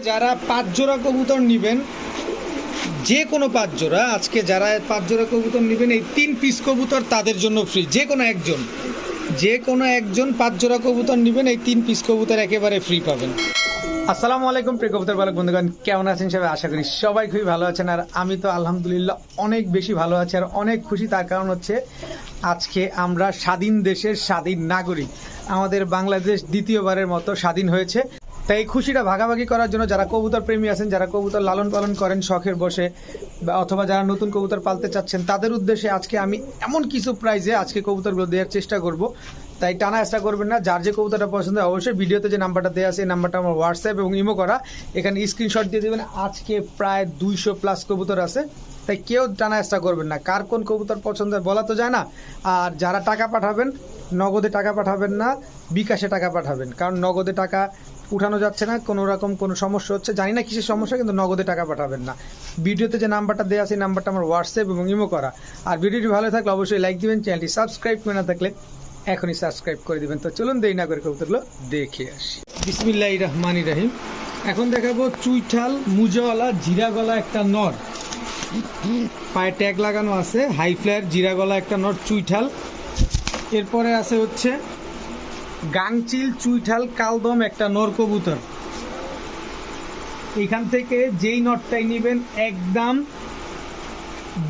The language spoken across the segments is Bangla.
যারা 5 জোড়া কবুতর নেবেন, যে কোনো 5 জোড়া, আজকে যারা 5 জোড়া কবুতর নেবেন এই 3 পিস কবুতর তাদের জন্য ফ্রি। যে কোনো একজন 5 জোড়া কবুতর নেবেন, এই 3 পিস কবুতর একেবারে ফ্রি পাবেন। আসসালামু আলাইকুম প্রিয় কবুতর পালক বন্ধুগণ, কেমন আছেন সবাই? আশা করি সবাই খুবই ভালো আছেন। আর আমি তো আলহামদুলিল্লাহ অনেক বেশি ভালো আছি আর অনেক খুশি। তার কারণ হচ্ছে আজকে আমরা স্বাধীন দেশের স্বাধীন নাগরিক, আমাদের বাংলাদেশ দ্বিতীয়বারের মতো স্বাধীন হয়েছে। তাই এই খুশিটা ভাগাভাগি করার জন্য যারা কবুতর প্রেমী আছেন, যারা কবুতর লালন পালন করেন শখের বসে, অথবা যারা নতুন কবুতর পালতে চাচ্ছেন, তাদের উদ্দেশ্যে আজকে আমি এমন কিছু প্রাইজে আজকে কবুতরগুলো দেওয়ার চেষ্টা করব। তাই টানা চেষ্টা করবেন না। যার যে কবুতরটা পছন্দ হয় অবশ্যই ভিডিওতে যে নাম্বারটা দেওয়া আছে এই নাম্বারটা আমার হোয়াটসঅ্যাপ এবং ইমো করা, এখানে স্ক্রিনশট দিয়ে দেবেন। আজকে প্রায় 200+ কবুতর আছে, তাই কেউ টানা চেষ্টা করবেন না। কার কোন কবুতর পছন্দ হয় বলা তো যায় না। আর যারা টাকা পাঠাবেন, নগদে টাকা পাঠাবেন না, বিকাশে টাকা পাঠাবেন। কারণ নগদে টাকা উঠানো যাচ্ছে না, কোনো রকম কোনো সমস্যা হচ্ছে, জানি না কিসের সমস্যা, কিন্তু নগদে টাকা পাঠাবেন না। ভিডিওতে যে নাম্বারটা দেওয়া আছে এই নাম্বারটা আমার হোয়াটসঅ্যাপ এবং ইমো করা। আর ভিডিওটি ভালো থাকলে অবশ্যই লাইক দিবেন, চ্যানেলটি সাবস্ক্রাইব করে না থাকলে এখনই সাবস্ক্রাইব করে দিবেন। তো চলুন দেরি না করে কবুতরগুলো দেখে আসি। বিসমিল্লাহির রহমানির রহিম। এখন দেখাবো চুইঠাল মুজাওয়ালা জিরা গলা একটা নর, পায়ে ট্যাগ লাগানো আছে, হাই ফ্লায়ার জিরা গলা একটা নর চুইঠাল। এরপরে আছে হচ্ছে গাংচিল চুইঠাল কালদম একটা নর কবুতর। এখান থেকে যেই নটটাই নেবেন একদম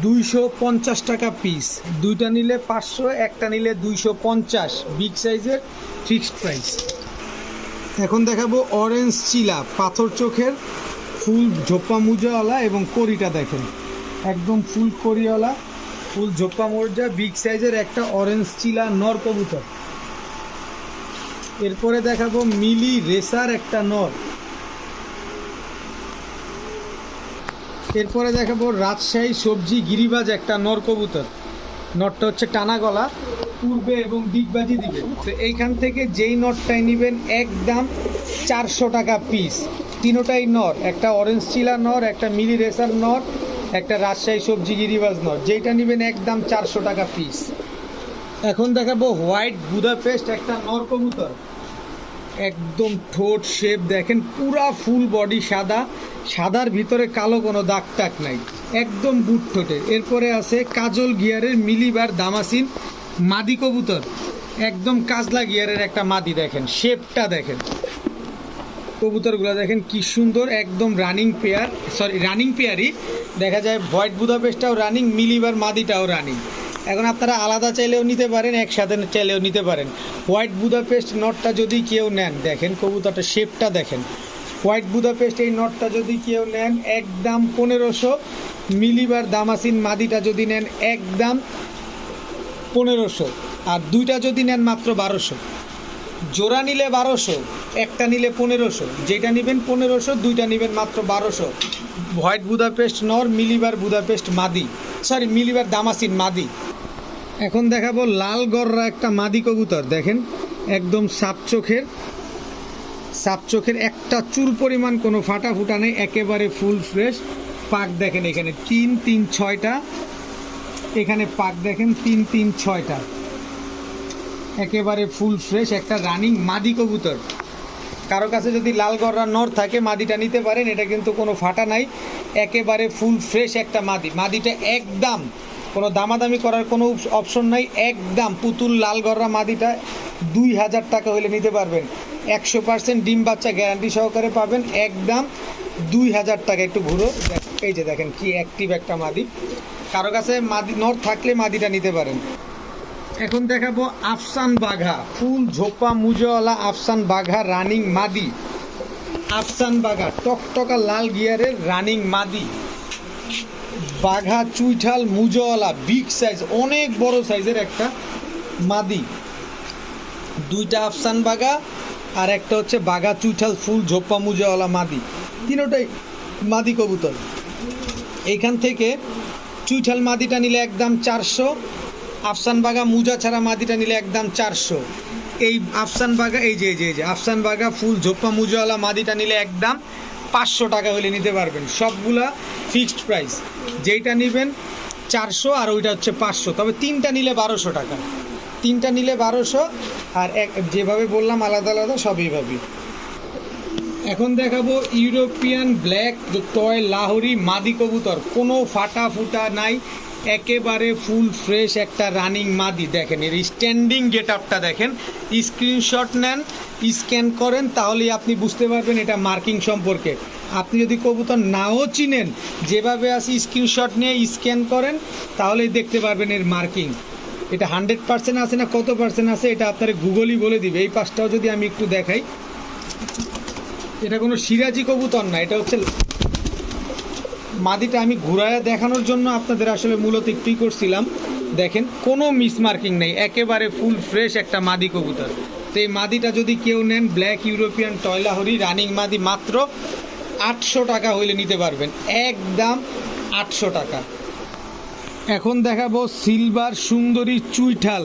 250 টাকা পিস। দুইটা নিলে 500, একটা নিলে 250, বিগ সাইজের ফিক্সড প্রাইস। এখন দেখাবো অরেঞ্জ চিলা পাথর চোখের ফুল ঝোপ্পা মুজাওয়ালা এবং কড়িটা দেখেন একদম ফুল কড়িওয়ালা, ফুল ঝোপ্পা মোজা, বিগ সাইজের একটা অরেঞ্জ চিলা নর কবুতর। এরপরে দেখাবো মিলি রেসার একটা নর। এরপরে দেখাবো রাজশাহী সবজি গিরিবাজ একটা নর কবুতর। নটটা হচ্ছে টানা গলা, পূর্বে এবং দিগবাজি দিবে। তো এইখান থেকে যেই নটটাই নেবেন একদম 400 টাকা পিস। তিনোটাই নর, একটা অরেঞ্জ চিলা নর, একটা মিলি রেসার নর, একটা রাজশাহী সবজি গিরিবাজ নর। যেইটা নেবেন একদম 400 টাকা পিস। এখন দেখাবো হোয়াইট বুদাপেস্ট একটা নর কবুতর। একদম ঠোঁট শেপ দেখেন, পুরা ফুল বডি সাদা, সাদার ভিতরে কালো কোনো দাগ টাক নাই, একদম বুট ঠোঁটের। এরপরে আছে কাজল গিয়ারের মিলিবার দামাসিন মাদি কবুতর, একদম কাজলা গিয়ারের একটা মাদি। দেখেন শেপটা, দেখেন কবুতরগুলো দেখেন কি সুন্দর, একদম রানিং পেয়ার, রানিং পেয়ারই দেখা যায়। White বুদাপেস্টটাও running, মিলিবার মাদিটাও running. এখন আপনারা আলাদা চাইলেও নিতে পারেন, একসাথে চাইলেও নিতে পারেন। হোয়াইট বুদাপেস্ট নটটা যদি কেউ নেন, দেখেন কবুতরটা শেপটা দেখেন। হোয়াইট বুদাপেস্ট এই নটটা যদি কেউ নেন একদম 1500, মিলিবার দামাসিন মাদিটা যদি নেন একদম 1500, আর দুইটা যদি নেন মাত্র 1200। জোড়া নিলে 1200, একটা নিলে 1500। যেটা নেবেন 1500, দুইটা নেবেন মাত্র 1200। হোয়াইট বুদাপেস্ট নর, মিলিবার বুদাপেস্ট মাদি, মিলিবার দামাসিন মাদি। এখন দেখাবো লাল গররা একটা মাদি কবুতর। দেখেন একদম সাপ চোখের, একটা চুল পরিমাণ কোনো ফাটা ফুটা নেই, একেবারে ফুল ফ্রেশ পাক। দেখেন এখানে 3-3-6টা, এখানে পাক দেখেন 3-3-6টা, একেবারে ফুল ফ্রেশ একটা রানিং মাদি কবুতর। কারো কাছে যদি লাল গররা নর থাকে মাদিটা নিতে পারেন, এটা কিন্তু কোনো ফাটা নাই, একেবারে ফুল ফ্রেশ একটা মাদি। মাদিটা একদম কোনো দামাদামি করার কোনো অপশন নাই, একদম পুতুল লাল গররা মাদিটা 2000 টাকা হলে নিতে পারবেন। 100% ডিম বাচ্চা গ্যারান্টি সহকারে পাবেন, একদম 2000 টাকা। একটু ঘুরো, এই যে দেখেন কি অ্যাক্টিভ একটা মাদি। কারো কাছে মাদি নর থাকলে মাদিটা নিতে পারেন। এখন দেখাবো আফসান বাঘা, ফুল ঝোপা মুজাওয়ালা আফসান বাঘা রানিং মাদি। আফসান বাঘা টকটকা লাল গিয়ারের রানিং মাদি, বাঘা চুইঠাল মুজাওয়ালা বিগ সাইজ, অনেক বড় সাইজের একটা মাদি। দুইটা আফসান বাঘা আর একটা হচ্ছে বাঘা চুইঠাল ফুল ঝোপা মুজাওয়ালা মাদি, তিনোটাই মাদি কবুতর। এইখান থেকে চুইঠাল মাদিটা নিলে একদম 400, আফসান বাঘা মুজা ছাড়া মাদিটা নিলে একদম 400। এই আফসান বাঘা, এই যে আফসান বাঘা ফুল ঝোপ্পা মুজাওয়ালা মাদিটা নিলে একদম 500 টাকা হলে নিতে পারবেন। সবগুলা ফিক্সড প্রাইস, যেইটা নেবেন 400 আর ওইটা হচ্ছে 500। তবে তিনটা নিলে 1200 টাকা, তিনটা নিলে 1200, আর যেভাবে বললাম আলাদা আলাদা সব এইভাবেই। এখন দেখাবো ইউরোপিয়ান ব্ল্যাক টয় লাহোরি মাদি কবুতর, কোনো ফাটা ফুটা নাই, একেবারে ফুল ফ্রেশ একটা রানিং মাদি। দেখেন এর স্ট্যান্ডিং গেট আপটা দেখেন, স্ক্রিনশট নেন, স্ক্যান করেন, তাহলেই আপনি বুঝতে পারবেন এটা মার্কিং সম্পর্কে। আপনি যদি কবুতর নাও চিনেন, যেভাবে আছে স্ক্রিনশট নিয়ে স্ক্যান করেন, তাহলেই দেখতে পারবেন এর মার্কিং। এটা 100% আছে না কত পার্সেন্ট আছে এটা আপনার গুগলই বলে দিবে। এই পাশটাও যদি আমি একটু দেখাই, এটা কোনো সিরাজি কবুতর না, এটা হচ্ছে মাদিটা আমি ঘুরায় দেখানোর জন্য আপনাদের আসলে মূলত একটুই করছিলাম। দেখেন কোনো মিসমার্কিং নেই, একেবারে ফুল ফ্রেশ একটা মাদি কবুতর। তো এই মাদিটা যদি কেউ নেন, black European toy Lahori running মাদি, মাত্র 800 টাকা হইলে নিতে পারবেন, একদম 800 টাকা। এখন দেখাবো সিলভার সুন্দরী চুইঠাল,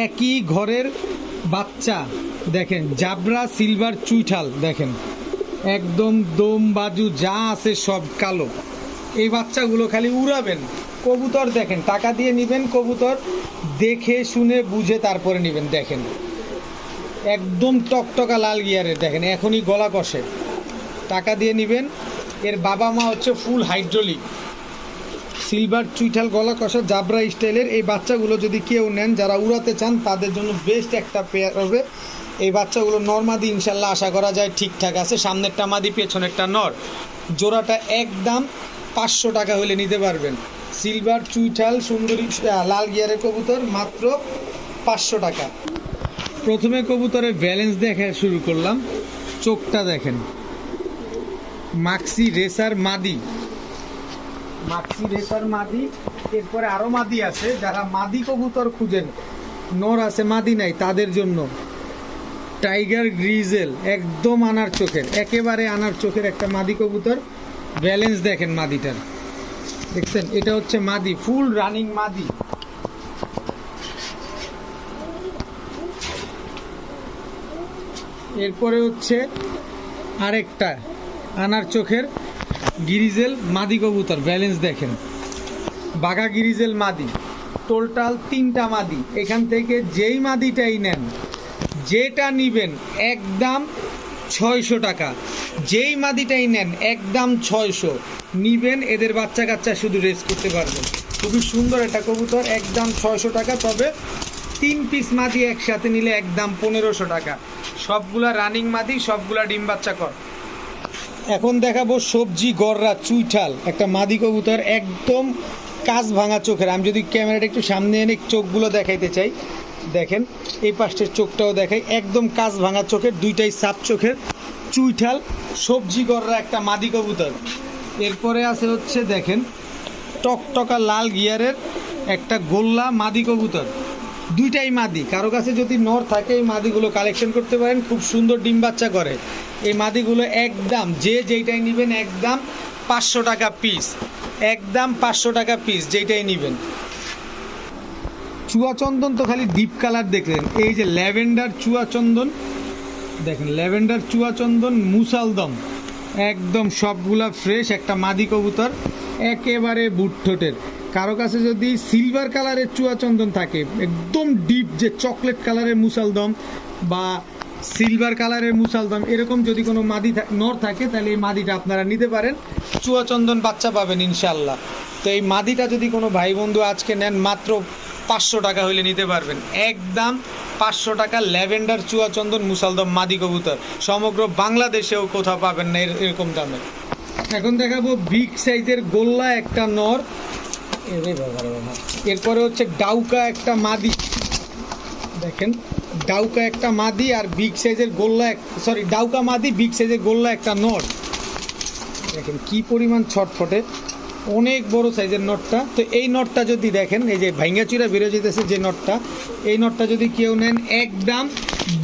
একই ঘরের বাচ্চা। দেখেন জাবরা সিলভার চুইঠাল, দেখেন একদম দম বাজু যা আছে সব কালো। এই বাচ্চাগুলো খালি উড়াবেন। কবুতর দেখেন, টাকা দিয়ে নেবেন কবুতর, দেখে শুনে বুঝে তারপরে নেবেন। দেখেন একদম টকটকা লাল গিয়ারের, দেখেন এখনই গলা কষে, টাকা দিয়ে নেবেন। এর বাবা মা হচ্ছে ফুল হাইড্রোলিক সিলভার চুইঠাল গলা কষা জাবরা স্টাইলের। এই বাচ্চাগুলো যদি কেউ নেন, যারা উড়াতে চান তাদের জন্য বেস্ট একটা পেয়ার হবে। এই বাচ্চাগুলো নরমাদি ইনশাল্লাহ আশা করা যায় ঠিকঠাক আছে, সামনেরটা মাদি পেছনেরটা নর। জোড়াটা একদম 500 টাকা হলে নিতে পারবেন। সিলভার চুইঠাল সুন্দরী লাল গিয়ারের কবুতর, মাত্র 500 টাকা। প্রথমে কবুতরের ব্যালেন্স দেখা শুরু করলাম। চোখটা দেখেন, মাক্সি রেসার মাদি, মাক্সি রেসার মাদি। এরপরে আরও মাদি আছে, যারা মাদি কবুতর খুঁজেন, নর আছে মাদি নাই, তাদের জন্য টাইগার গ্রিজেল, একদম আনার চোখের, একেবারে আনার চোখের একটা মাদি কবুতর। ব্যালেন্স দেখেন মাদিটার, দেখছেন এটা হচ্ছে মাদি, ফুল রানিং মাদি। এরপরে হচ্ছে আরেকটা আনার চোখের গিরিজেল মাদি কবুতর, ব্যালেন্স দেখেন, বাঘা গিরিজেল মাদি। টোটাল 3টা মাদি। এখান থেকে যেই মাদিটাই নেন, যেটা নিবেন একদম 600 টাকা, যেই মাদিটাই নেন একদম 600 নিবেন। এদের বাচ্চা কাচ্চা শুধু রেস করতে পারবেন। খুবই সুন্দর একটা কবুতর, একদম 600 টাকা। তবে 3 পিস মাদি একসাথে নিলে একদম 1500 টাকা। সবগুলা রানিং মাদি, সবগুলা ডিম বাচ্চা কর। এখন দেখাবো সবজি গররা চুইঠাল, একটা মাদি কবুতর, একদম কাজ ভাঙা চোখের। আমি যদি ক্যামেরাটা একটু সামনে এনে চোখগুলো দেখাইতে চাই, দেখেন এই পাশের চোখটাও দেখাই, একদম কাজ ভাঙা চোখের, দুইটাই সাপ চোখের চুইঠাল সবজি গররা একটা মাদি কবুতর। এরপরে আছে হচ্ছে দেখেন টকটকা লাল গিয়ারের একটা গোল্লা মাদি কবুতর, দুইটাই মাদি। কারো কাছে যদি নর থাকে এই মাদিগুলো কালেকশন করতে পারেন, খুব সুন্দর ডিম বাচ্চা করে। এই মাদিগুলো একদম যেইটাই নেবেন একদম 500 টাকা পিস, একদম 500 টাকা পিস যেইটাই নেবেন। চুয়াচন্দন তো খালি ডিপ কালার দেখলেন, এই যে ল্যাভেন্ডার চুয়াচন্দন দেখেন, ল্যাভেন্ডার চুয়াচন্দন মুসালদম, একদম সবগুলা ফ্রেশ একটা মাদি কবুতর, একেবারে বুটঠোঁটের। কারো কাছে যদি সিলভার কালারের চুয়াচন্দন থাকে, একদম ডিপ যে চকলেট কালারের মুসালদম বা সিলভার কালারের মুসালদম, এরকম যদি কোনো মাদি নর থাকে, তাহলে এই মাদিটা আপনারা নিতে পারেন, চুয়াচন্দন বাচ্চা পাবেন ইনশাল্লাহ। তো এই মাদিটা যদি কোনো ভাই বন্ধু আজকে নেন, মাত্র 500 টাকা হইলে নিতে পারবেন, একদম 500 টাকা। ল্যাভেন্ডার চুয়াচন্দন মুসালদম মাদি কবুতর, সমগ্র বাংলাদেশেও কোথাও পাবেন না এরকম দামে। এখন দেখাবো বিগ সাইজের গোল্লা একটা নর, এরপরে হচ্ছে ডাউকা একটা মাদি, দেখেন ডাউকা একটা মাদি আর বিগ সাইজের গোল্লা, ডাউকা মাদি, বিগ সাইজের গোল্লা একটা নর। দেখেন কি পরিমাণ ছটফটে, অনেক বড় সাইজের নটটা। তো এই নটটা যদি দেখেন, এই যে ভাঙ্গাচুরা বেরো যেতেছে যে নটটা, এই নটটা যদি কেউ নেন একদম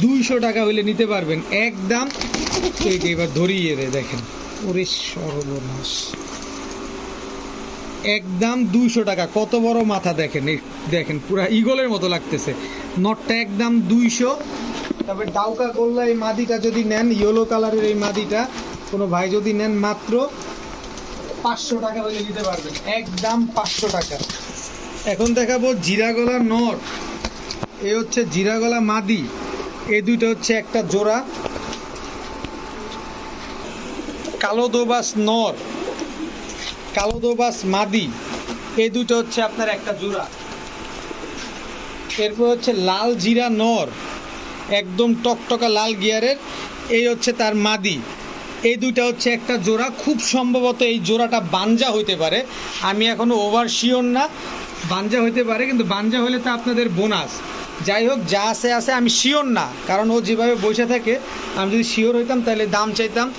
200 টাকা হইলে নিতে পারবেন, একদম। এই যে এবার ধরিয়ে দেয়, দেখেন ওরে সর্বনাশ, একদম 200 টাকা। কত বড় মাথা দেখেন, দেখেন পুরা ইগলের মতো লাগতেছে। নটটা একদম 200। তবে ডাউকা গোল্লা এই মাদিটা যদি নেন, ইয়েলো কালারের এই মাদিটা কোনো ভাই যদি নেন, মাত্র 500 টাকা হলে নিতে পারবেন, একদম 500 টাকা। এখন দেখাবো জিরাগলা নর, এই হচ্ছে জিরাগলা মাদি, এই দুইটা হচ্ছে একটা জোড়া। কালো দোবাস নর, কালো দোবাস মাদি, এই দুটো হচ্ছে আপনার একটা জোড়া। এরপর হচ্ছে লাল জিরা নর, একদম টকটকা লাল গিয়ারের, এই হচ্ছে তার মাদি। এই দুইটা হচ্ছে একটা জোড়া। খুব সম্ভবত এই জোড়াটা বাঞ্জা হইতে পারে, আমি এখনও ওভার শিওর না, বাঞ্জা হইতে পারে, কিন্তু বাঞ্জা হলে তো আপনাদের বোনাস। যাই হোক, যা আছে আছে, আমি শিওর না, কারণ ও যেভাবে বসে থাকে, আমি যদি শিওর হইতাম তাহলে দাম চাইতাম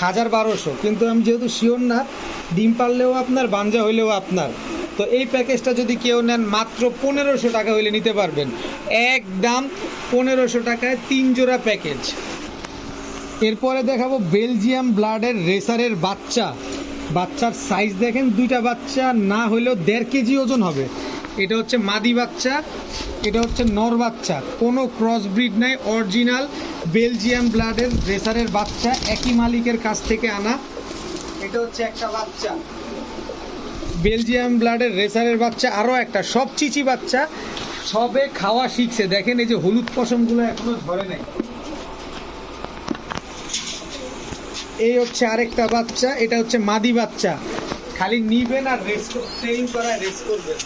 1000-1200, কিন্তু আমি যেহেতু শিওর না, ডিম পারলেও আপনার, বাঞ্জা হইলেও আপনার। তো এই প্যাকেজটা যদি কেউ নেন মাত্র 1500 টাকা হইলে নিতে পারবেন, একদম 1500 টাকায় 3 জোড়া প্যাকেজ। এরপরে দেখাবো বেলজিয়াম ব্লাডের রেসারের বাচ্চা। বাচ্চার সাইজ দেখেন, দুইটা বাচ্চা না হলেও 1.5 কেজি ওজন হবে। এটা হচ্ছে মাদি বাচ্চা, এটা হচ্ছে নর বাচ্চা, কোনো ক্রস ব্রিড নাই, অরিজিনাল বেলজিয়াম ব্লাডের রেসারের বাচ্চা, একই মালিকের কাছ থেকে আনা। এটা হচ্ছে একটা বাচ্চা বেলজিয়াম ব্লাডের রেসারের বাচ্চা, আরও একটা, সব চিচি বাচ্চা, সবে খাওয়া শিখছে। দেখেন এই যে হলুদ পশমগুলো এখনো ধরে নাই। এই হচ্ছে আরেকটা বাচ্চা, এটা হচ্ছে মাদি বাচ্চা, খালি নিবেন আর রেস্ট, ট্রেনিং করায় রেস্ট করবেন।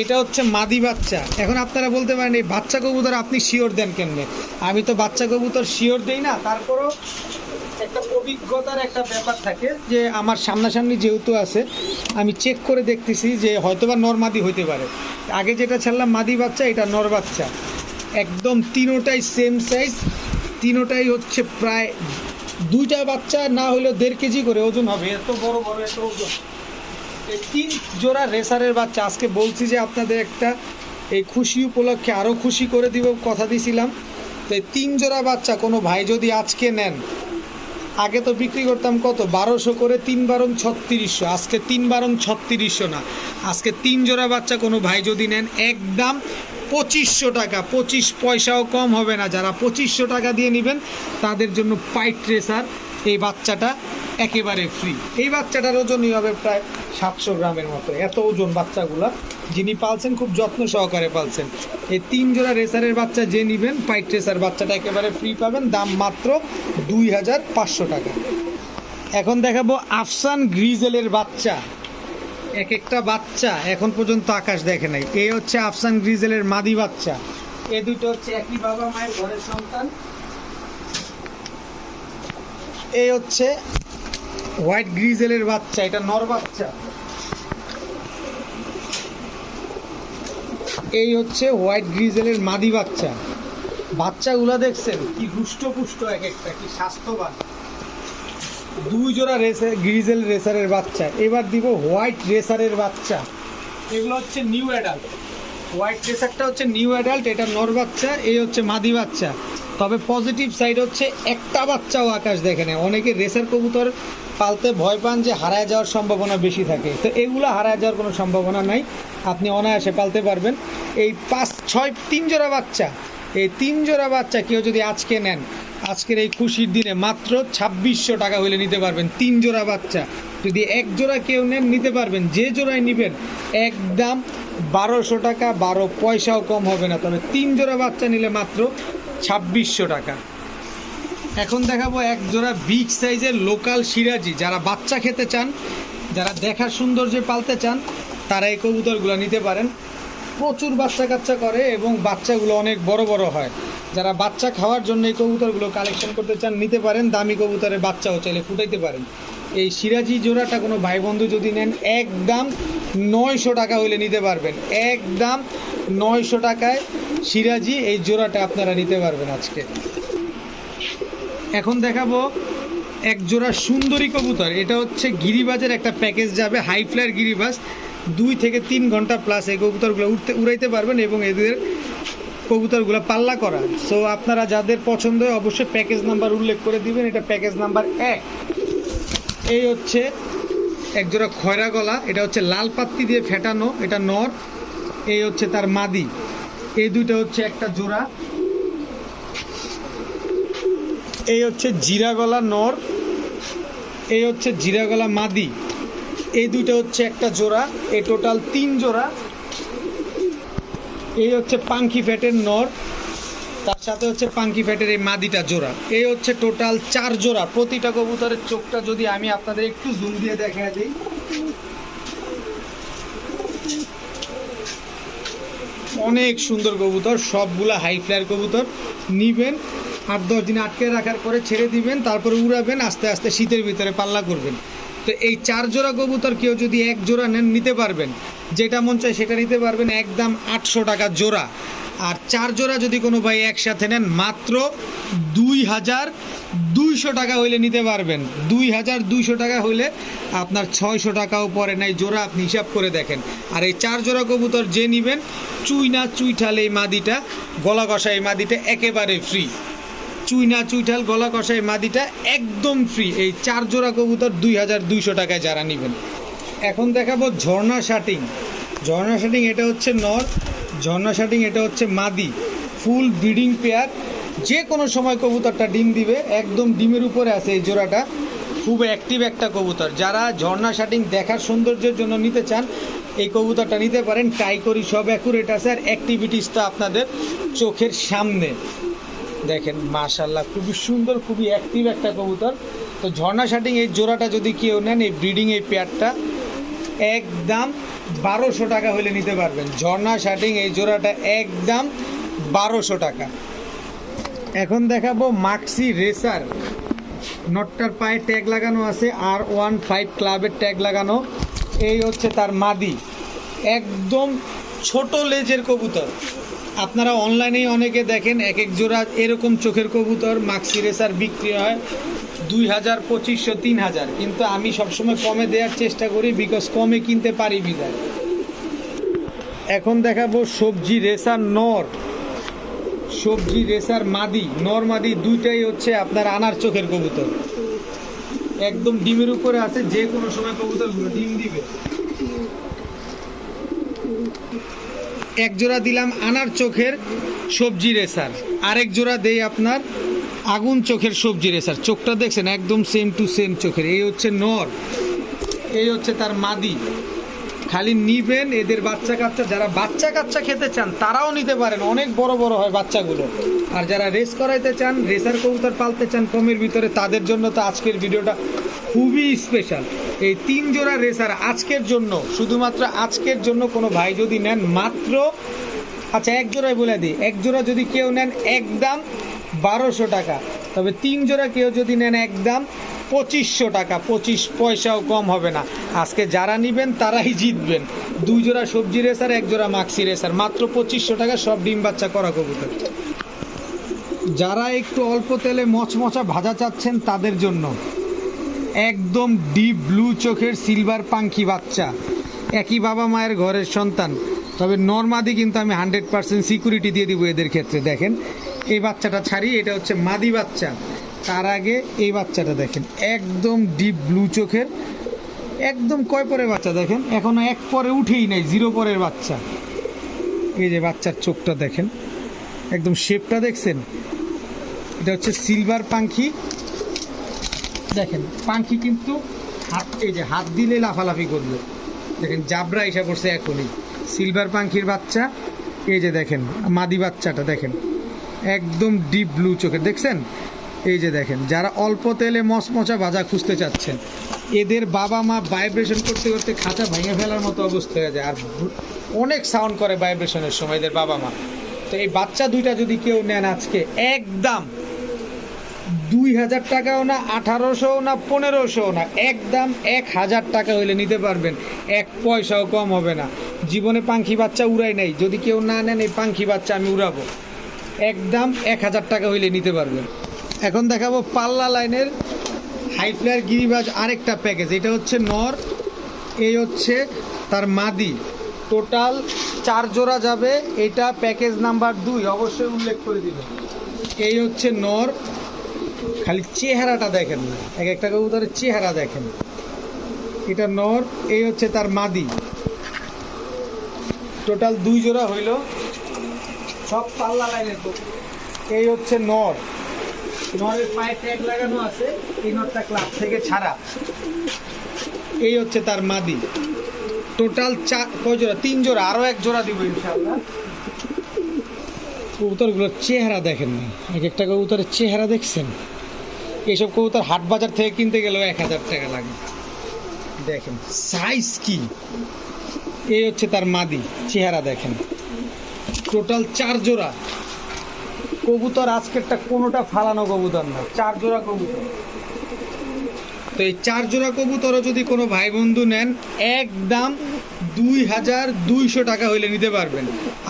এটা হচ্ছে মাদি বাচ্চা। এখন আপনারা বলতে পারেন এই বাচ্চা কবুতর আপনি শিওর দেন কেমনে? আমি তো বাচ্চা কবুতর শিওর দেই না, তারপরও একটা অভিজ্ঞতার একটা ব্যাপার থাকে, যে আমার সামনাসামনি যেহেতু আছে, আমি চেক করে দেখতেছি যে হয়তোবা নর মাদি হইতে পারে। আগে যেটা ছাড়লাম মাদি বাচ্চা, এটা নর বাচ্চা, একদম তিনোটাই সেম সাইজ, তিনোটাই হচ্ছে প্রায়, দুইটা বাচ্চা না হলেও 1.5 কেজি করে ওজন হবে, এত বড় বড় এত ওজন। এই 3 জোড়া রেসারের বাচ্চা আজকে বলছি যে আপনাদের একটা এই খুশি উপলক্ষে আরও খুশি করে দিব, কথা দিয়েছিলাম। তো এই 3 জোড়া বাচ্চা কোনো ভাই যদি আজকে নেন, আগে তো বিক্রি করতাম কত, 1200 করে, 3 বারং 3600, আজকে 3 বারং 3600 না, আজকে 3 জোড়া বাচ্চা কোনো ভাই যদি নেন একদম 2500 টাকা, 25 পয়সাও কম হবে না। যারা 2500 টাকা দিয়ে নেবেন তাদের জন্য পাইট রেসার এই বাচ্চাটা একেবারে ফ্রি। এই বাচ্চাটার ওজনই হবে প্রায় 700 গ্রামের মতো, এত ওজন বাচ্চাগুলা। যিনি পালছেন খুব যত্ন সহকারে পালছেন। এই 3 জোড়া রেসারের বাচ্চা যে নেবেন, পাইট রেসার বাচ্চাটা একেবারে ফ্রি পাবেন, দাম মাত্র 2500 টাকা। এখন দেখাবো আফসান গ্রিজেলের বাচ্চা। এক একটা বাচ্চা এখন পর্যন্ত আকাশ দেখে নাই। এই হচ্ছে আফসান গ্রিজেলের মাদি বাচ্চা, এ দুটো হচ্ছে একই বাবা মায়ের ঘরের সন্তান। এই হচ্ছে হোয়াইট গ্রিজেলের বাচ্চা, এটা নর বাচ্চা। এই হচ্ছে হোয়াইট গ্রিজেলের মাদি বাচ্চা। বাচ্চাগুলা দেখছেন কি রুষ্টপুষ্ট, এক একটা কি স্বাস্থ্যবান। 2 জোড়া গ্রিজেল রেসারের বাচ্চা। এবার দিব হোয়াইট রেসারের বাচ্চা, এগুলো হচ্ছে নিউ অ্যাডাল্ট। হোয়াইট রেসারটা হচ্ছে নিউ অ্যাডাল্ট, এটা নর বাচ্চা, এই হচ্ছে মাদি বাচ্চা। তবে পজিটিভ সাইড হচ্ছে একটা বাচ্চাও আকাশ দেখে নেয়। অনেকে রেসার কবুতর পালতে ভয় পান যে হারায় যাওয়ার সম্ভাবনা বেশি থাকে, তো এগুলো হারায় যাওয়ার কোনো সম্ভাবনা নাই, আপনি অনায়াসে পালতে পারবেন। এই 5-6-3 জোড়া বাচ্চা, এই 3 জোড়া বাচ্চা কেউ যদি আজকে নেন, আজকের এই খুশির দিনে মাত্র 2600 টাকা হলে নিতে পারবেন 3 জোড়া বাচ্চা। যদি এক জোড়া কেউ নেন নিতে পারবেন, যে জোড়ায় নেবেন একদম 1200 টাকা, 12 পয়সাও কম হবে না। তবে 3 জোড়া বাচ্চা নিলে মাত্র 2600 টাকা। এখন দেখাবো এক জোড়া বিগ সাইজের লোকাল সিরাজি। যারা বাচ্চা খেতে চান, যারা দেখার সৌন্দর্যে পালতে চান, তারা এই কবুতরগুলো নিতে পারেন। প্রচুর বাচ্চা কাচ্চা করে এবং বাচ্চাগুলো অনেক বড় বড় হয়। যারা বাচ্চা খাওয়ার জন্য এই কবুতরগুলো কালেকশন করতে চান নিতে পারেন, দামি কবুতরের বাচ্চাও চাইলে ফুটাইতে পারেন। এই সিরাজি জোড়াটা কোনো ভাই বন্ধু যদি নেন একদম 900 টাকা হলে নিতে পারবেন, একদম 900 টাকায় সিরাজি এই জোড়াটা আপনারা নিতে পারবেন আজকে। এখন দেখাবো এক জোড়া সুন্দরী কবুতর। এটা হচ্ছে গিরিবাজের একটা প্যাকেজ যাবে, হাই ফ্লায়ার গিরিবাজ, 2 থেকে 3 ঘন্টা প্লাস এই কবুতরগুলো উড়াইতে পারবেন এবং এদের কবুতরগুলো পাল্লা করা। সো আপনারা যাদের পছন্দ হয় অবশ্যই প্যাকেজ নাম্বার উল্লেখ করে দিবেন, এটা প্যাকেজ নাম্বার 1। এই হচ্ছে এক জোড়া খয়রা গলা, এটা হচ্ছে লাল পাত্তি দিয়ে ফেটানো, এটা নর। এই হচ্ছে তার মাদি, এই দুইটা হচ্ছে একটা জোড়া। এই হচ্ছে জিরা গলা নর, এই হচ্ছে জিরা গলা মাদি, এই দুইটা হচ্ছে একটা জোড়া। এই টোটাল 3 জোড়া। এই হচ্ছে পাঙ্কি ফ্যাটের নর, তার সাথে হচ্ছে পাঙ্কি ফ্যাটের এই মাদিটা জোড়া। এই হচ্ছে টোটাল 4 জোড়া। প্রতিটা কবুতরের চোখটা যদি আমি আপনাদের একটু জুম দিয়ে দেখা দিই, অনেক সুন্দর কবুতর, সবগুলা হাই ফ্লায়ার কবুতর। নিবেন 8-10 দিন আটকে রাখার পরে ছেড়ে দিবেন, তারপরে উড়াবেন, আস্তে আস্তে শীতের ভিতরে পাল্লা করবেন। তো এই 4 জোড়া কবুতর কেউ যদি 1 জোড়া নেন নিতে পারবেন, যেটা মন চায় সেটা নিতে পারবেন, একদম 800 টাকা জোড়া। আর 4 জোড়া যদি কোনো ভাই একসাথে নেন মাত্র 2200 টাকা হইলে নিতে পারবেন। 2200 টাকা হইলে আপনার 600 টাকাও পরে নাই জোড়া, আপনি হিসাব করে দেখেন। আর এই 4 জোড়া কবুতর যে নিবেন, চুইনা চুইঠাল এই মাদিটা, গলা কষা এই মাদিটা একেবারে ফ্রি। চুইনা চুইঠাল গলা কষা এই মাদিটা একদম ফ্রি। এই 4 জোড়া কবুতর 2200 টাকায় যারা নেবেন। এখন দেখাবো ঝর্ণা শাটিং। ঝর্ণা শাটিং এটা হচ্ছে নর, ঝর্ণা শাটিং এটা হচ্ছে মাদি, ফুল ব্রিডিং পেয়ার। যে কোনো সময় কবুতরটা ডিম দিবে, একদম ডিমের উপরে আছে এই জোড়াটা। খুব অ্যাক্টিভ একটা কবুতর। যারা ঝর্ণা শাটিং দেখার সৌন্দর্যের জন্য নিতে চান এই কবুতরটা নিতে পারেন। ট্রাই করি সব অ্যাকুরেট আছে, আর অ্যাক্টিভিটিস তো আপনাদের চোখের সামনে দেখেন। মাশাআল্লাহ, খুবই সুন্দর, খুবই অ্যাক্টিভ একটা কবুতর। তো ঝর্ণা শাটিং এই জোড়াটা যদি কেউ নেন, এই ব্রিডিং এই পেয়ারটা একদম 1200 টাকা হলে নিতে পারবেন। ঝর্ণা শাটিং এই জোড়াটা একদম 1200 টাকা। এখন দেখাবো মাক্সি রেসার। নটটার পায়ে ট্যাগ লাগানো আছে, R15 ক্লাবের ট্যাগ লাগানো। এই হচ্ছে তার মাদি, একদম ছোট লেজের কবুতর। আপনারা অনলাইনেই অনেকে দেখেন এক এক জোড়া এরকম চোখের কবুতর মাক্সি রেসার বিক্রি হয় 2000, 2500, 3000, কিন্তু আমি সবসময় কমে দেওয়ার চেষ্টা করি, বিকজ কমে কিনতে পারি বিধায়। এখন দেখাবো সবজি রেসার নর, সবজি রেসার মাদি, নর মাদি দুইটাই হচ্ছে আপনার আনার চোখের কবুতর। একদম ডিমের উপরে আছে, যে কোনো সময় কবুতরগুলো ডিম দিবে। এক জোড়া দিলাম আনার চোখের সবজি রেসার, আরেক জোড়া দেই আপনার আগুন চোখের সবজি রেসার। চোখটা দেখছেন একদম সেম টু সেম চোখের। এই হচ্ছে নর, এই হচ্ছে তার মাদি। খালি নিবেন, এদের বাচ্চা কাচ্চা, যারা বাচ্চা কাচ্চা খেতে চান তারাও নিতে পারেন, অনেক বড় বড় হয় বাচ্চাগুলো। আর যারা রেস করাইতে চান, রেসার কবুতর পালতে চান কমের ভিতরে, তাদের জন্য তো আজকের ভিডিওটা খুবই স্পেশাল। এই 3 জোড়া রেসার আজকের জন্য, শুধুমাত্র আজকের জন্য কোনো ভাই যদি নেন মাত্র, আচ্ছা এক জোড়ায় বলে দিই, এক জোড়া যদি কেউ নেন একদম 1200 টাকা। তবে 3 জোড়া কেউ যদি নেন একদম 2500 টাকা, 25 পয়সাও কম হবে না। আজকে যারা নেবেন তারাই জিতবেন। 2 জোড়া সবজি রেসার, 1 জোড়া মাক্সি রেসার, মাত্র 2500 টাকা, সব ডিম বাচ্চা করা কবুতর। যারা একটু অল্প তেলে মচমচা ভাজা চাচ্ছেন তাদের জন্য একদম ডিপ ব্লু চোখের সিলভার পাঙ্খি বাচ্চা, একই বাবা মায়ের ঘরের সন্তান। তবে নর্মাদি কিন্তু আমি 100% সিকিউরিটি দিয়ে দিব এদের ক্ষেত্রে। দেখেন এই বাচ্চাটা ছাড়ি, এটা হচ্ছে মাদি বাচ্চা। তার আগে এই বাচ্চাটা দেখেন, একদম ডিপ ব্লু চোখের, একদম কয় পরের বাচ্চা দেখেন, এখনো 1 পরে উঠেই নাই, 0 পরের বাচ্চা। এই যে বাচ্চার চোখটা দেখেন, একদম শেপটা দেখছেন। এটা হচ্ছে সিলভার পাঙ্খি। দেখেন পাঙ্খি কিন্তু হাত, এই যে হাত দিলে লাফালাফি করবে। দেখেন জাবরা এসে পড়ছে এখনই। সিলভার পাঙ্খির বাচ্চা, এই যে দেখেন মাদি বাচ্চাটা দেখেন, একদম ডিপ ব্লু চোখের, দেখছেন। এই যে দেখেন, যারা অল্প তেলে মচমচা ভাজা খুঁজতে চাচ্ছেন, এদের বাবা মা ভাইব্রেশন করতে করতে খাঁচা ভেঙে ফেলার মতো অবস্থা হয়ে যায়, আর অনেক সাউন্ড করে ভাইব্রেশনের সময় এদের বাবা মা। তো এই বাচ্চা দুইটা যদি কেউ নেন আজকে একদম 2000 টাকাও না, 1800 না, 1500 না, একদম 1000 টাকা হইলে নিতে পারবেন। 1 পয়সাও কম হবে না। জীবনে পাখি বাচ্চা উড়াই নাই, যদি কেউ না নেন এই পাখি বাচ্চা আমি উড়াবো। একদম 1000 টাকা হইলে নিতে পারবেন। এখন দেখাবো পাল্লা লাইনের হাই ফ্লায়ার গিরিবাজ আরেকটা প্যাকেজ। এটা হচ্ছে নর, এই হচ্ছে তার মাদি। টোটাল 4 জোড়া যাবে। এটা প্যাকেজ নাম্বার 2, অবশ্যই উল্লেখ করে দিবেন। এই হচ্ছে নর, খালি চেহারাটা দেখেন না, এক একটা কবুতরের চেহারা দেখেন। এটা নর, এই হচ্ছে তার মাদি। টোটাল 2 জোড়া হইল, সব পাল্লা লাইনের। এই হচ্ছে নর, নরের পায়ে ট্যাগ লাগানো আছে, এই নরটা ক্লাব থেকে ছাড়া। এই হচ্ছে তার মাদি। টোটাল 4 কয় জোড়া? 3 জোড়া, আরও 1 জোড়া দিব ইনশাআল্লাহ। কবুতরগুলোর চেহারা দেখেন না, এক একটা কবুতরের চেহারা দেখছেন? এইসব কবুতর হাট বাজার থেকে কিনতে গেলেও 1000 টাকা লাগে। দেখেন সাইজ কি, এই হচ্ছে তার মাদি, চেহারা দেখেন। টোটাল 4 জোড়া কবুতর, আজকেরটা কোনোটা ফালানো কবুতর না, 4 জোড়া কবুতর। তো এই 4 জোড়া কবুতরও যদি কোনো ভাই বন্ধু নেন, একদম 2200 টাকা হইলে নিতে পারবেন।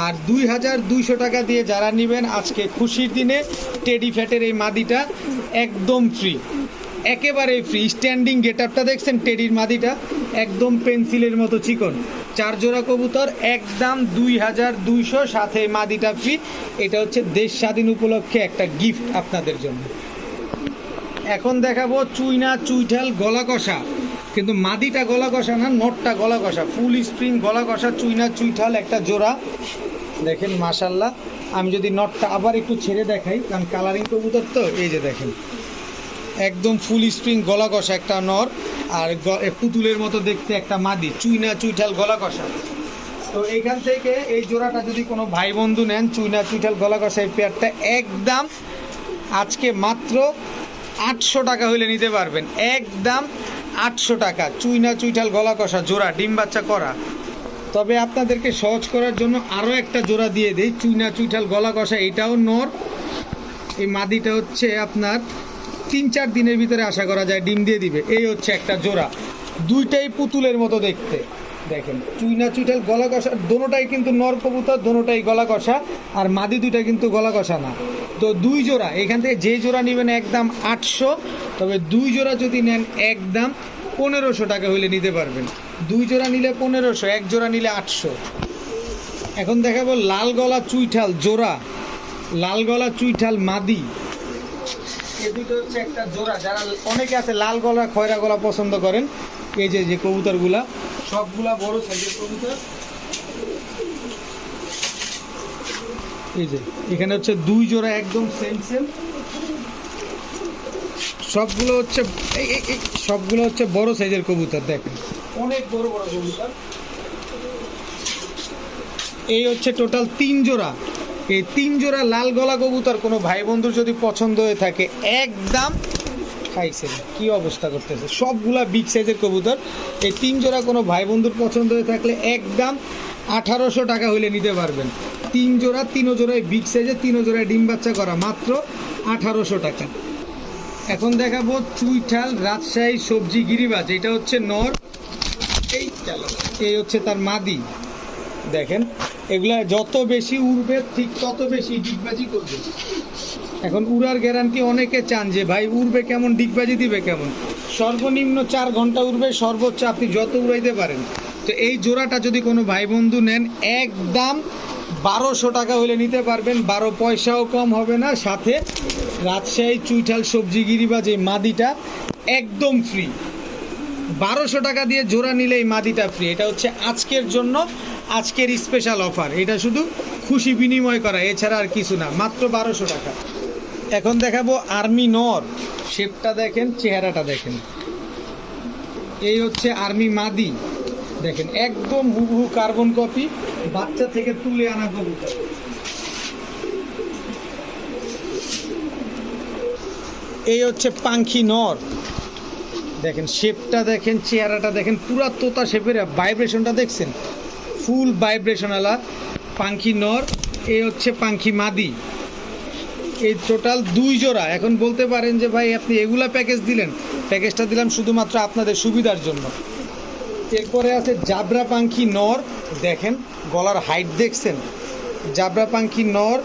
আর 2200 টাকা দিয়ে যারা নেবেন আজকে খুশির দিনে টেডি ফ্যাটের এই মাদিটা একদম ফ্রি, একেবারে ফ্রি। স্ট্যান্ডিং গেট আপটা দেখছেন টেডির মাদিটা, একদম পেন্সিলের মতো চিকন। 4 জোড়া কবুতর একদম 2200, সাথে মাদিটা ফ্রি। এটা হচ্ছে দেশ স্বাধীন উপলক্ষে একটা গিফট আপনাদের জন্য। এখন দেখাবো চুইনা চুইঠাল গলা কষা, কিন্তু মাদিটা গলা কষা না, নটটা গলা কষা, ফুল স্প্রিং গলা কষা চুইনা চুইঠাল একটা জোড়া। দেখেন মাশাল্লাহ। আমি যদি নটটা আবার একটু ছেড়ে দেখাই, কারণ কালারিং কবুতর তো, এই যে দেখেন একদম ফুল স্প্রিং গলা কষা একটা নর, আর পুতুলের মতো দেখতে একটা মাদি, চুইনা চুইঠাল গলা কষা। তো এইখান থেকে এই জোড়াটা যদি কোনো ভাই বন্ধু নেন, চুইনা চুইঠাল গলা কষা এই পেয়ারটা একদম আজকে মাত্র 800 টাকা হইলে নিতে পারবেন, একদম 800 টাকা। চুইনা চুইঠাল গলা কষা জোড়া, ডিম বাচ্চা করা। তবে আপনাদেরকে সহজ করার জন্য আরও একটা জোড়া দিয়ে দিই, চুইনা চুইঠাল গলা কষা, এটাও নর। এই মাদিটা হচ্ছে আপনার 3-4 দিনের ভিতরে আশা করা যায় ডিম দিয়ে দিবে। এই হচ্ছে একটা জোড়া, দুইটাই পুতুলের মতো দেখতে। দেখেন চুইনা চুইঠাল গলা কষা, দোনোটাই কিন্তু নর কবুতর, দোনোটাই গলা কষা, আর মাদি দুইটা কিন্তু গলা কষা না। তো 2 জোড়া, এখান থেকে যে জোড়া নেবেন একদম 800, তবে 2 জোড়া যদি নেন একদম 1500 টাকা হইলে নিতে পারবেন। 2 জোড়া নিলে 1500, 1 জোড়া নিলে 800। এখন দেখাবো লাল গলা চুইঠাল জোড়া, লাল গলা চুইঠাল মাদি। এই দুটো হচ্ছে একটা জোড়া। যারা অনেকে আছে লাল গলা খয়রা গলা পছন্দ করেন, এই যে যে কবুতরগুলা সবগুলা বড় সাইজের কবুতর। এই যে এখানে হচ্ছে 2 জোড়া একদম সেম সেম, সবগুলো হচ্ছে সবগুলো হচ্ছে বড় সাইজের কবুতর। দেখেন অনেক বড় বড় কবুতর। এই হচ্ছে টোটাল 3 জোড়া। এই 3 জোড়া লাল গলা কবুতর কোনো ভাই বন্ধুর যদি পছন্দ হয়ে থাকে, একদম খাইছে কি অবস্থা করতেছে, সবগুলা বিগ সাইজের কবুতর। এই 3 জোড়া কোনো ভাই বন্ধুর পছন্দ হয়ে থাকলে একদম 1800 টাকা হইলে নিতে পারবেন। 3 জোড়া, 3 জোড়ায় বিগ সাইজের, 3 জোড়ায় ডিম বাচ্চা করা, মাত্র 1800 টাকা। এখন দেখাবো চুইঠাল রাজশাহী সবজি গিরিবাজ, এটা হচ্ছে নর, এই হচ্ছে তার মাদি। দেখেন এগুলা যত বেশি উড়বে ঠিক তত বেশি ডিগবাজি করবে। এখন উড়ার গ্যারান্টি অনেকে চান যে ভাই উড়বে কেমন, ডিগবাজি দিবে কেমন। সর্বনিম্ন 4 ঘন্টা উড়বে, সর্বোচ্চ আপনি যত উড়াইতে পারেন। তো এই জোড়াটা যদি কোনো ভাই বন্ধু নেন, একদম 1200 টাকা হলে নিতে পারবেন, 12 পয়সাও কম হবে না। সাথে রাজশাহী চুইঠাল সবজি গিরিবাজ এই মাদিটা একদম ফ্রি, 1200 টাকা দিয়ে জোড়া নিলে এই মাদিটা ফ্রি। এটা হচ্ছে আজকের জন্য, আজকের স্পেশাল অফার। এটা শুধু খুশি বিনিময় করা, এছাড়া আর কিছু না, মাত্র 1200 টাকা। এখন দেখাবো আর্মি নর, শেপটা দেখেন, চেহারাটা দেখেন। এই হচ্ছে আর্মি মাদি, দেখেন একদম হুবহু কার্বন কপি, বাচ্চা থেকে তুলে আনা কবুতর। এই হচ্ছে পাখি নর, দেখেন শেপটা দেখেন, চেহারাটা দেখেন, পুরা তোতা শেপের, ভাইব্রেশনটা দেখছেন, ফুল ভাইব্রেশনালা পাখি নর। এই হচ্ছে পাখি মাদি। এই টোটাল 2 জোড়া। এখন বলতে পারেন যে ভাই আপনি এগুলা প্যাকেজ দিলেন, প্যাকেজটা দিলাম শুধুমাত্র আপনাদের সুবিধার জন্য। এরপরে আছে জাবরা পাখি নর, দেখেন গলার হাইট দেখছেন, জাবরা পাখি নর।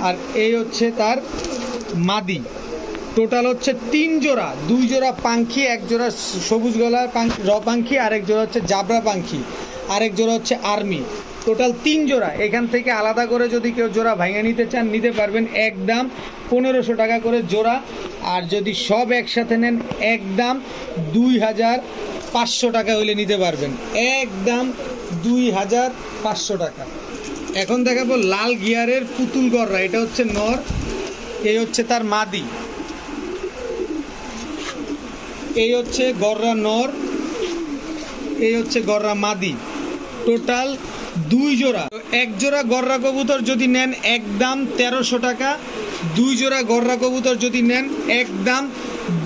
আর এই হচ্ছে তার মাদি। টোটাল হচ্ছে 3 জোড়া, 2 জোড়া পাখি, 1 জোড়া সবুজ গলার র পাখি, আরেক জোড়া হচ্ছে জাবরা পাখি, আরেক জোড়া হচ্ছে আর্মি। টোটাল 3 জোড়া। এখান থেকে আলাদা করে যদি কেউ জোড়া ভাঙে নিতে চান, নিতে পারবেন, একদম 1500 টাকা করে জোড়া। আর যদি সব একসাথে নেন, একদম 2500 টাকা হইলে নিতে পারবেন, একদম 2500 টাকা। এখন দেখাবো লাল গিয়ারের পুতুল গররা, এটা হচ্ছে নর, এই হচ্ছে তার মাদি। এই হচ্ছে গররা নর, এই হচ্ছে গররা মাদি। টোটাল 2 জোড়া। এক জোড়া গররা কবুতর যদি নেন একদম 1300 টাকা, 2 জোড়া গররা কবুতর যদি নেন একদম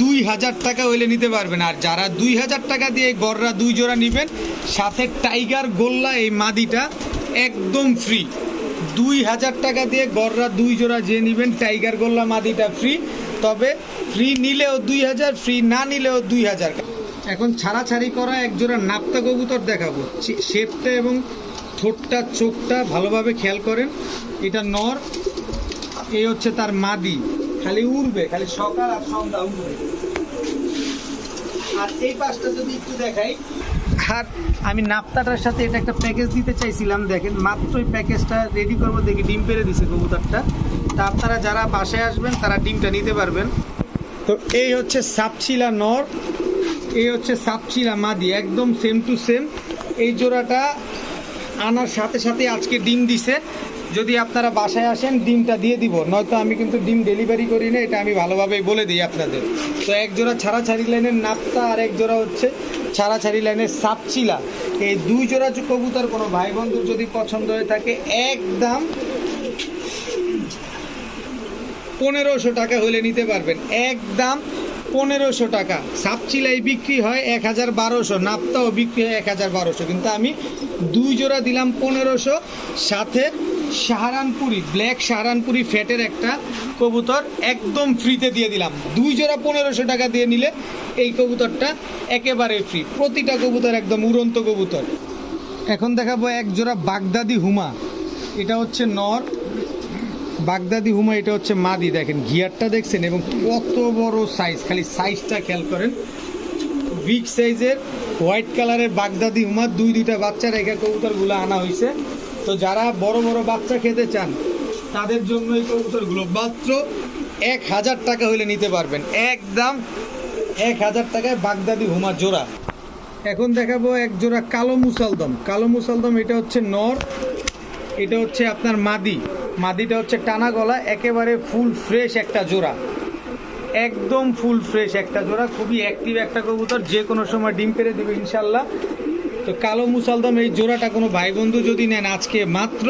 2000 টাকা হইলে নিতে পারবেন। আর যারা 2000 টাকা দিয়ে গররা 2 জোড়া নেবেন, সাথে টাইগার গোল্লা এই মাদিটা একদম ফ্রি। 2000 টাকা দিয়ে গররা 2 জোড়া যে নেবেন টাইগার গোল্লা মাদিটা ফ্রি, তবে ফ্রি নিলেও 2000, ফ্রি না নিলেও 2000। এখন ছাড়াছাড়ি করা এক জোড়া নাপ্তা কবুতর দেখাবো। শেপটা এবং ঠোঁটটা চোখটা ভালোভাবে খেয়াল করেন। এটা নর, এই হচ্ছে তার মাদি, খালি উড়বে, খালি সকাল আর সন্ধ্যা উড়বে। আর এই পাশটা যদি একটু দেখাই, আর আমি নাপ্তাটার সাথে এটা একটা প্যাকেজ দিতে চাইছিলাম, দেখেন মাত্রই প্যাকেজটা রেডি করবো, দেখি ডিম পেড়ে দিছে কবুতরটা। তা আপনারা যারা বাসায় আসবেন তারা ডিমটা নিতে পারবেন। তো এই হচ্ছে সাপচিলা নর, এই হচ্ছে সাপচিলা মাদি, একদম সেম টু সেম। এই জোড়াটা আনার সাথে সাথে আজকে ডিম দিছে। যদি আপনারা বাসায় আসেন ডিমটা দিয়ে দিব, নয়তো আমি কিন্তু ডিম ডেলিভারি করি না, এটা আমি ভালোভাবেই বলে দিই আপনাদের। তো এক জোড়া ছাড়াছাড়ি লাইনের নাপ্তা আর এক জোড়া হচ্ছে ছাড়াছাড়ি লাইনের সাপচিলা। এই 2 জোড়া কবুতর কোনো ভাই বন্ধুর যদি পছন্দ হয়ে থাকে একদম 1500 টাকা হলে নিতে পারবেন, একদম 1500 টাকা। সাপচিলাই বিক্রি হয় 1012, নাপ্তাও বিক্রি হয় 1012, কিন্তু আমি 2 জোড়া দিলাম 1500, সাথে সাহারানপুরি ব্ল্যাক সাহারানপুরি ফ্যাটের একটা কবুতর একদম ফ্রিতে দিয়ে দিলাম। 2 জোড়া 1500 টাকা দিয়ে নিলে এই কবুতরটা একেবারে ফ্রি। প্রতিটা কবুতর একদম উড়ন্ত কবুতর। এখন দেখাবো এক জোড়া বাগদাদি হুমা, এটা হচ্ছে নর, বাগদাদি হুমা এটা হচ্ছে মাদি। দেখেন গিয়ারটা দেখছেন এবং কত বড় সাইজ, খালি সাইজটা খেয়াল করেন। বিগ সাইজের হোয়াইট কালারের বাগদাদি হুমা, 2টা বাচ্চা রেখে কবুতরগুলো আনা হয়েছে। তো যারা বড় বড় বাচ্চা খেতে চান তাদের জন্য এই কবুতরগুলো মাত্র 1000 টাকা হলে নিতে পারবেন, একদম 1000 টাকায় বাগদাদি হুমা জোড়া। এখন দেখাবো এক জোড়া কালো মুসালদম। কালো মুসালদম এটা হচ্ছে নর, এটা হচ্ছে আপনার মাদি, মাদিটা হচ্ছে টানা গলা, একেবারে ফুল ফ্রেশ একটা জোড়া, একদম ফুল ফ্রেশ একটা জোড়া, খুবই অ্যাক্টিভ একটা কবুতর, যে কোনো সময় ডিম পেড়ে দেবে ইনশাল্লাহ। তো কালো মুসালদম এই জোড়াটা কোনো ভাই বন্ধু যদি নেন আজকে মাত্র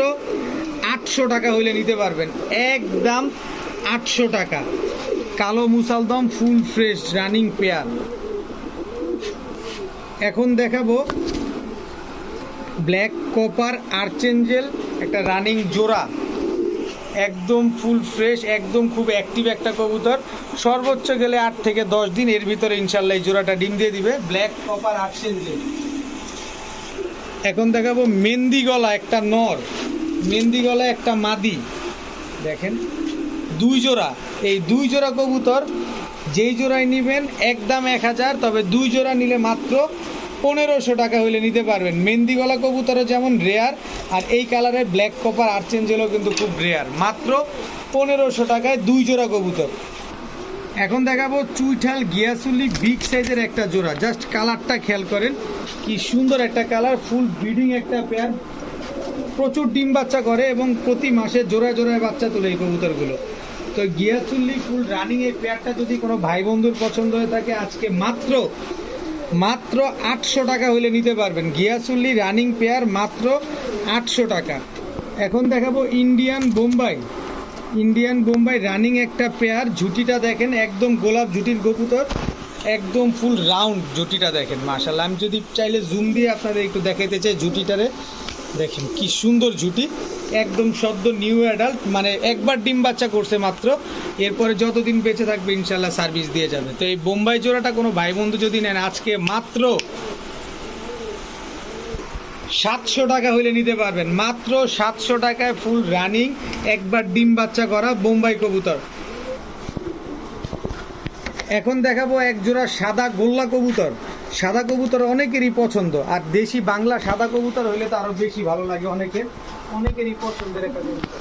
800 টাকা হইলে নিতে পারবেন, একদম 800 টাকা। কালো মুসালদম ফুল ফ্রেশ রানিং পেয়ার। এখন দেখাবো ব্ল্যাক কপার আর্চেঞ্জেল, একটা রানিং জোড়া, একদম ফুল ফ্রেশ, একদম খুব অ্যাক্টিভ একটা কবুতর। সর্বোচ্চ গেলে 8 থেকে 10 দিন, এর ভিতরে ইনশাল্লাহ এই জোড়াটা ডিম দিয়ে দিবে। Black copper archangel. এখন দেখাবো মেহেন্দি গলা একটা নর, মেহেন্দি গলা একটা মাদি। দেখেন 2 জোড়া, এই 2 জোড়া কবুতর যেই জোড়ায় নেবেন একদম 1000, তবে 2 জোড়া নিলে মাত্র 1500 টাকা হইলে নিতে পারবেন। মেহেন্দি গলা কবুতরও যেমন রেয়ার, আর এই কালারের ব্ল্যাক কপার আর্চেঞ্জেলও কিন্তু খুব রেয়ার, মাত্র 1500 টাকায় 2 জোড়া কবুতর। এখন দেখাবো চুইঠাল গিয়াসুলি বিগ সাইজের একটা জোড়া, জাস্ট কালারটা খেয়াল করেন কি সুন্দর একটা কালার, ফুল ব্রিডিং একটা পেয়ার, প্রচুর ডিম বাচ্চা করে এবং প্রতি মাসে জোড়ায় জোড়ায় বাচ্চা তোলে এই কবুতরগুলো। তো গিয়াসুলি ফুল রানিং এই পেয়ারটা যদি কোনো ভাই বন্ধুর পছন্দ হয়ে থাকে আজকে মাত্র 800 টাকা হইলে নিতে পারবেন। গিয়াসুল্লি রানিং পেয়ার মাত্র 800 টাকা। এখন দেখাবো Indian Bombay, Indian Bombay running একটা পেয়ার। ঝুটিটা দেখেন একদম গোলাপ ঝুটির কবুতর, একদম ফুল রাউন্ড ঝুটিটা দেখেন মাশাআল্লাহ। আমি যদি চাইলে জুম দিয়ে আপনাদের একটু দেখাইতে চাই ঝুটিটারে, দেখেন কি সুন্দর ঝুটি, একদম সদ্য নিউ অ্যাডাল্ট, মানে একবার ডিম বাচ্চা করছে মাত্র, এরপরে যতদিন বেঁচে থাকবে ইনশাল্লাহ সার্ভিস দিয়ে যাবে। তো এই বোম্বাই জোড়াটা কোনো ভাই বন্ধু যদি নেন আজকে মাত্র 700 টাকা হইলে নিতে পারবেন, মাত্র 700 টাকায় ফুল রানিং একবার ডিম বাচ্চা করা বোম্বাই কবুতর। এখন দেখাবো এক জোড়া সাদা গোল্লা কবুতর। সাদা কবুতর অনেকেরই পছন্দ, আর দেশি বাংলা সাদা কবুতর হইলে তো আরো বেশি ভালো লাগে, অনেকেরই পছন্দের একটা কবুতর।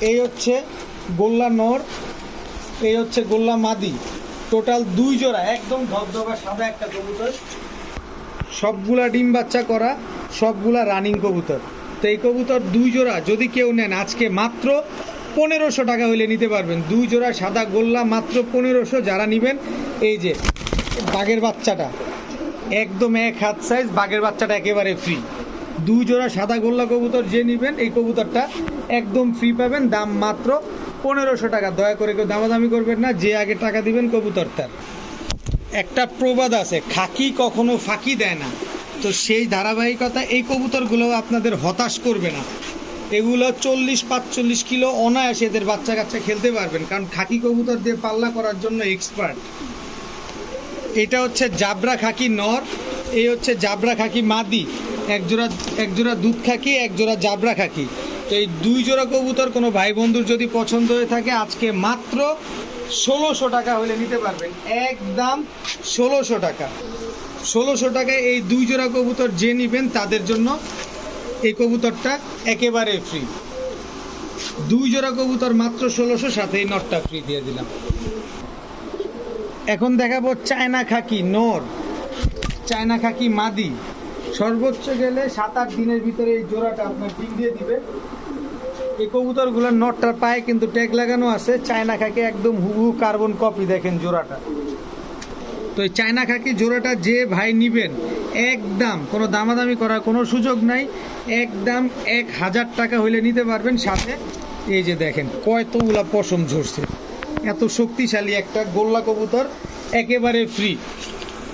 এই হচ্ছে গোল্লা নর, এই হচ্ছে গোল্লা মাদি, টোটাল 2 জোড়া একদম ধবধবা সাদা একটা কবুতর, সবগুলা ডিম বাচ্চা করা, সবগুলা রানিং কবুতর। তো এই কবুতর 2 জোড়া যদি কেউ নেন আজকে মাত্র 1500 টাকা হইলে নিতে পারবেন। 2 জোড়া সাদা গোল্লা মাত্র 1500। যারা নেবেন এই যে বাঘের বাচ্চাটা, একদম এক হাত সাইজ, বাঘের বাচ্চাটা একেবারে ফ্রি। 2 জোড়া সাদা গোল্লা কবুতর যে নেবেন এই কবুতরটা একদম ফ্রি পাবেন, দাম মাত্র 1500 টাকা। দয়া করে কেউ দামাদামি করবেন না, যে আগে টাকা দিবেন কবুতরটার। একটা প্রবাদ আছে, খাকি কখনো ফাঁকি দেয় না, তো সেই ধারাবাহিকতা এই কবুতরগুলো আপনাদের হতাশ করবে না। এগুলো 40-45 কিলো অনায়াসে এদের বাচ্চা কাচ্চা খেলতে পারবেন, কারণ খাকি কবুতর দিয়ে পাল্লা করার জন্য এক্সপার্ট। এটা হচ্ছে জাবরা খাকি নর, এই হচ্ছে জাবরা খাকি মাদি। এক জোড়া দুধ খাকি, এক জোড়া জাবরা খাকি। তো এই 2 জোড়া কবুতর কোনো ভাই বন্ধুর যদি পছন্দ হয়ে থাকে, আজকে মাত্র 1600 টাকা হলে নিতে পারবেন, একদম 1600 টাকা। 1600 টাকায় এই 2 জোড়া কবুতর যে নেবেন তাদের জন্য এই কবুতরটা একেবারে ফ্রি। 2 জোড়া কবুতর মাত্র 1600, সাথে এই নটটা ফ্রি দিয়ে দিলাম। এখন দেখাবো চায়না খাকি নর, চায়না খাকি মাদি। সর্বোচ্চ গেলে 7-8 দিনের ভিতরে এই জোড়াটা আপনার ডিম দিয়ে দিবে। এই কবুতরগুলোর নটটার পায়ে কিন্তু ট্যাগ লাগানো আছে, চায়না খাকি একদম হুবহু কার্বন কপি। দেখেন জোড়াটা। তো এই চায়না খাকি জোড়াটা যে ভাই নিবেন, একদম কোনো দামাদামি করার কোনো সুযোগ নাই, একদম 1000 টাকা হইলে নিতে পারবেন। সাথে এই যে দেখেন কয়তগুলা পশম ঝরছে, এত শক্তিশালী একটা গোল্লা কবুতর একেবারে ফ্রি।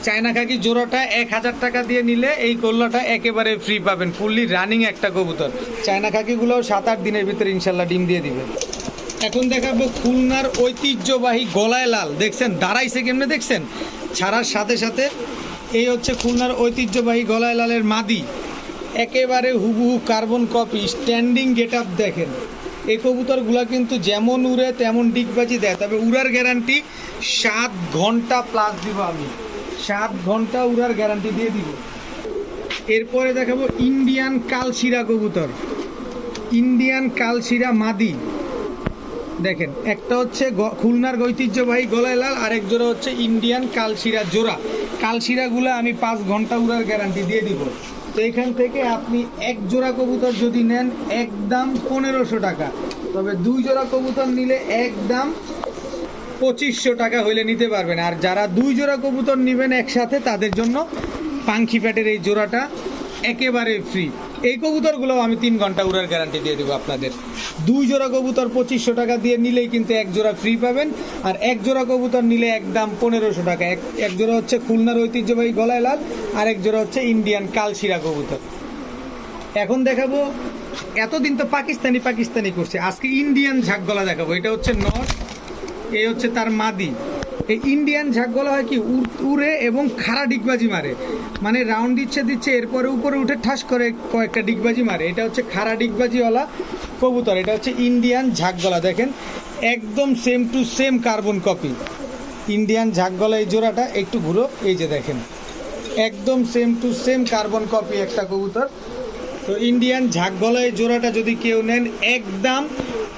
চায়না খাকি জোড়াটা 1000 টাকা দিয়ে নিলে এই গোল্লাটা একেবারে ফ্রি পাবেন, ফুললি রানিং একটা কবুতর। চায়না খাকিগুলোও 7-8 দিনের ভিতরে ইনশাল্লাহ ডিম দিয়ে দিবে। এখন দেখাবো খুলনার ঐতিহ্যবাহী গলায় লাল। দেখছেন দাঁড়াইছে কেমনে, দেখছেন ছাড়ার সাথে সাথে। এই হচ্ছে খুলনার ঐতিহ্যবাহী গলায় লালের মাদি, একেবারে হুবহু carbon copy, standing get up. দেখেন এই কবুতরগুলো কিন্তু যেমন উড়ে তেমন ডিগবাজি দেয়, তবে উড়ার গ্যারান্টি 7 ঘন্টা প্লাস দিব আমি, 7 ঘন্টা উড়ার গ্যারান্টি দিয়ে দিব। এরপরে দেখাবো ইন্ডিয়ান কালশিরা কবুতর, ইন্ডিয়ান কালশিরা মাদি। দেখেন একটা হচ্ছে খুলনার ঐতিহ্যবাহী গলায় লাল, আরেক জোড়া হচ্ছে ইন্ডিয়ান কালশিরা জোড়া। কালশিরাগুলো আমি 5 ঘন্টা উড়ার গ্যারান্টি দিয়ে দিব। তো এখান থেকে আপনি এক জোড়া কবুতর যদি নেন একদম 1500 টাকা, তবে 2 জোড়া কবুতর নিলে একদম 2500 টাকা হইলে নিতে পারবেন। আর যারা 2 জোড়া কবুতর নেবেন একসাথে তাদের জন্য পাঙ্খি প্যাটের এই জোড়াটা একেবারে ফ্রি। এই কবুতরগুলো আমি 3 ঘন্টা উড়ার গ্যারান্টি দিয়ে দেবো আপনাদের। 2 জোড়া কবুতর 2500 টাকা দিয়ে নিলেই কিন্তু এক জোড়া ফ্রি পাবেন, আর এক জোড়া কবুতর নিলে একদম 1500 টাকা। এক জোড়া হচ্ছে খুলনার ঐতিহ্যবাহী গলায় লাল, আর এক জোড়া হচ্ছে ইন্ডিয়ান কালশিরা কবুতর। এখন দেখাবো, এতদিন তো পাকিস্তানি করছে, আজকে ইন্ডিয়ান ঝাঁক গলা দেখাবো। এটা হচ্ছে নর, এই হচ্ছে তার মাদি। এই ইন্ডিয়ান ঝাঁকগলা হয় কি উড়ে এবং খাড়া ডিগবাজি মারে, মানে রাউন্ড দিচ্ছে এরপরে উপরে উঠে ঠাস করে কয়েকটা ডিগবাজি মারে। এটা হচ্ছে খাড়া ডিগবাজিওয়ালা কবুতর, এটা হচ্ছে ইন্ডিয়ান ঝাঁকগলা। দেখেন একদম same to same carbon copy Indian ঝাঁকগলা। এই জোড়াটা একটু ঘুরো, এই যে দেখেন একদম same to same carbon copy একটা কবুতর। তো ইন্ডিয়ান ঝাঁকগলা এই জোড়াটা যদি কেউ নেন একদম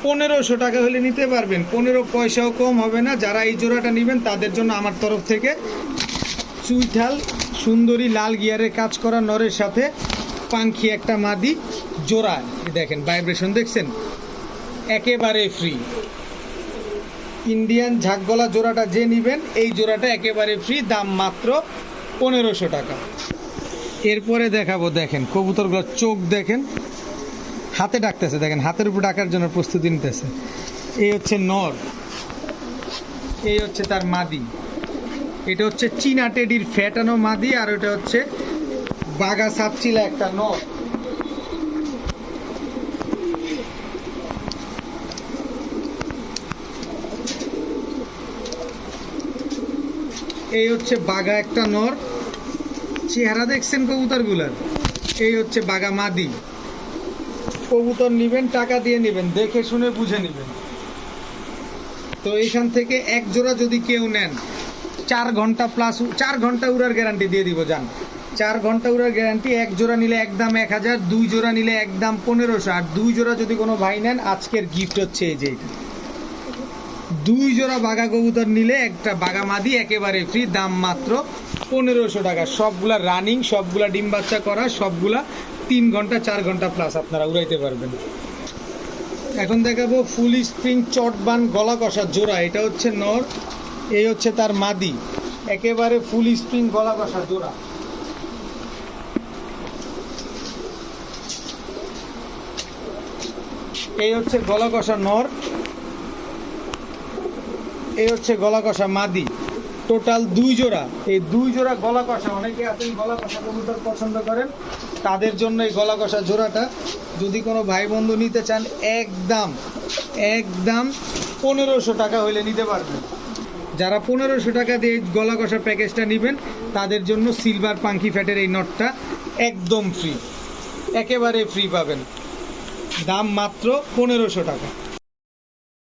1500 টাকা হলে নিতে পারবেন, 15 পয়সাও কম হবে না। যারা এই জোড়াটা নেবেন তাদের জন্য আমার তরফ থেকে চুইঠাল সুন্দরী লাল গিয়ারে কাজ করা নরের সাথে পাঙ্খি একটা মাদি জোড়া। দেখেন ভাইব্রেশন দেখছেন, একেবারে ফ্রি। ইন্ডিয়ান ঝাঁকগলা জোড়াটা যে নেবেন এই জোড়াটা একেবারে ফ্রি, দাম মাত্র 1500 টাকা। এরপরে দেখাবো, দেখেন কবুতরগুলোর চোখ দেখেন, হাতে ডাকতেছে, দেখেন হাতের উপর ডাকার জন্য প্রস্তুতি নিতেছে। এই হচ্ছে নর, এই হচ্ছে তার মাদি। এটা হচ্ছে চীনা টেডির ফ্যাটানো মাদি, আর এটা হচ্ছে বাঘা সাপচিলা একটা নর। এই হচ্ছে বাঘা একটা নর, চেহারা দেখছেন কবুতরগুলার। এই হচ্ছে বাঘা মাদি। কবুতর নেবেন টাকা দিয়ে নেবেন, দেখে শুনে বুঝে নেবেন। তো এইখান থেকে এক জোড়া যদি কেউ নেন 4 ঘন্টা প্লাস 4 ঘন্টা উড়ার গ্যারান্টি দিয়ে দিব। যান 4 ঘন্টা উড়ার গ্যারান্টি। এক জোড়া নিলে একদম 1000, 2 জোড়া নিলে একদম 1500। আর 2 জোড়া যদি কোনো ভাই নেন আজকের গিফট হচ্ছে এই যে 2 জোড়া বাঘা কবুতর নিলে একটা বাঘা মাদি একেবারে ফ্রি, দাম মাত্র 1500 টাকা। সবগুলা রানিং, সবগুলা ডিম বাচ্চা করা, সবগুলা 3 ঘন্টা 4 ঘন্টা প্লাস আপনারা উড়াইতে পারবেন। এখন দেখাবো ফুল স্প্রিং চটবান গলা কষা জোড়া। এটা হচ্ছে নর, এই হচ্ছে তার মাদি, একেবারে ফুল স্প্রিং গলা কষা জোড়া। এই হচ্ছে গলা কষা নর, এই হচ্ছে গলা কষা মাদি, টোটাল 2 জোড়া। এই 2 জোড়া গলা কষা, অনেকে আছেন গলা কষা কবুতর পছন্দ করেন, তাদের জন্য এই গলা কষা জোড়াটা যদি কোনো ভাই বন্ধু নিতে চান একদম একদম 1500 টাকা হইলে নিতে পারবেন। যারা 1500 টাকা দিয়ে গলা কষা প্যাকেজটা নেবেন তাদের জন্য সিলভার পাঙ্কি ফ্যাটের এই নটটা একদম ফ্রি, একেবারে ফ্রি পাবেন, দাম মাত্র 1500 টাকা।